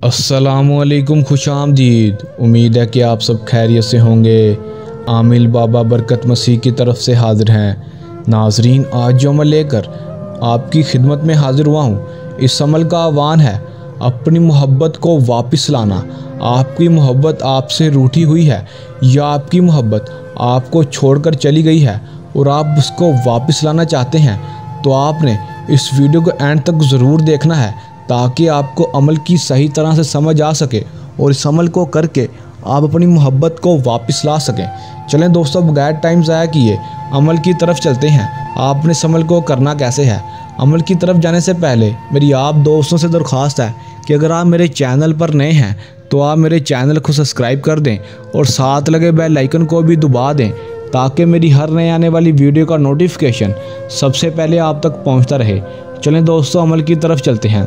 अस्सलामुअलैकुम, खुशामदीद। उम्मीद है कि आप सब खैरियत से होंगे। आमिल बाबा बरकत मसीह की तरफ से हाज़िर हैं। नाजरीन, आज जो अमल लेकर आपकी खिदमत में हाज़िर हुआ हूँ, इस अमल का आह्वान है अपनी मोहब्बत को वापस लाना। आपकी मोहब्बत आपसे रूठी हुई है या आपकी मोहब्बत आपको छोड़कर चली गई है और आप उसको वापस लाना चाहते हैं, तो आपने इस वीडियो को एंड तक ज़रूर देखना है ताकि आपको अमल की सही तरह से समझ आ सके और इस अमल को करके आप अपनी मोहब्बत को वापस ला सकें। चलें दोस्तों, बगैर टाइम ज़ाया किए अमल की तरफ चलते हैं। आपने इस अमल को करना कैसे है? अमल की तरफ जाने से पहले मेरी आप दोस्तों से दरख्वास्त है कि अगर आप मेरे चैनल पर नए हैं तो आप मेरे चैनल को सब्सक्राइब कर दें और साथ लगे बेल आइकन को भी दबा दें ताकि मेरी हर नए आने वाली वीडियो का नोटिफिकेशन सबसे पहले आप तक पहुंचता रहे। चलें दोस्तों, अमल की तरफ चलते हैं।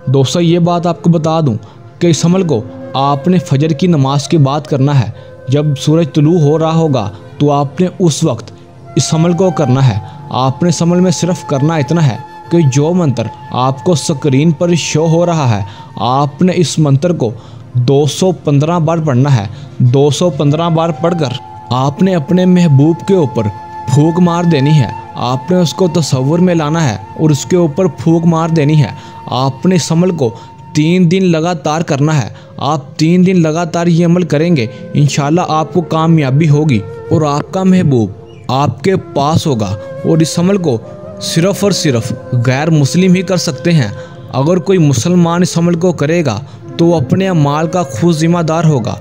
दोस्तों, ये बात आपको बता दूं कि इस अमल को आपने फजर की नमाज के बाद करना है। जब सूरज तुलू हो रहा होगा तो आपने उस वक्त इस अमल को करना है। आपने इस अमल में सिर्फ करना इतना है कि जो मंत्र आपको स्क्रीन पर शो हो रहा है, आपने इस मंत्र को 215 बार पढ़ना है। 215 बार पढ़कर आपने अपने महबूब के ऊपर फूंक मार देनी है। आपने उसको तसव्वुर में लाना है और उसके ऊपर फूंक मार देनी है। आपने इस अमल को 3 दिन लगातार करना है। आप 3 दिन लगातार ये अमल करेंगे, इंशाल्लाह आपको कामयाबी होगी और आपका महबूब आपके पास होगा। और इस अमल को सिर्फ़ और सिर्फ गैर मुस्लिम ही कर सकते हैं। अगर कोई मुसलमान इस अमल को करेगा तो वो अपने अमाल का खुद ज़िम्मेदार होगा।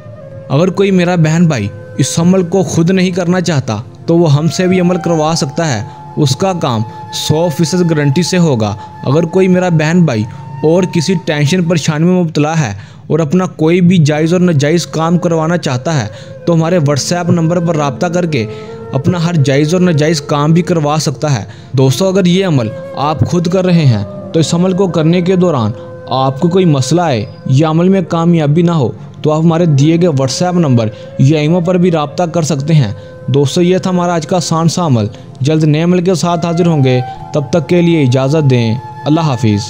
अगर कोई मेरा बहन भाई इस अमल को खुद नहीं करना चाहता तो वो हमसे भी अमल करवा सकता है। उसका काम 100% गारंटी से होगा। अगर कोई मेरा बहन भाई और किसी टेंशन परेशानी में मुब्तला है और अपना कोई भी जायज़ और नाजायज़ काम करवाना चाहता है तो हमारे व्हाट्सएप नंबर पर रब्ता करके अपना हर जायज़ और नाजायज़ काम भी करवा सकता है। दोस्तों, अगर ये अमल आप खुद कर रहे हैं तो इस अमल को करने के दौरान आपको कोई मसला है या अमल में कामयाबी ना हो तो आप हमारे दिए गए व्हाट्सएप नंबर या ईमेल पर भी रब्ता कर सकते हैं। दोस्तों, ये था हमारा आज का आसान सा अमल। जल्द नए अमल के साथ हाजिर होंगे, तब तक के लिए इजाज़त दें। अल्लाह हाफिज़।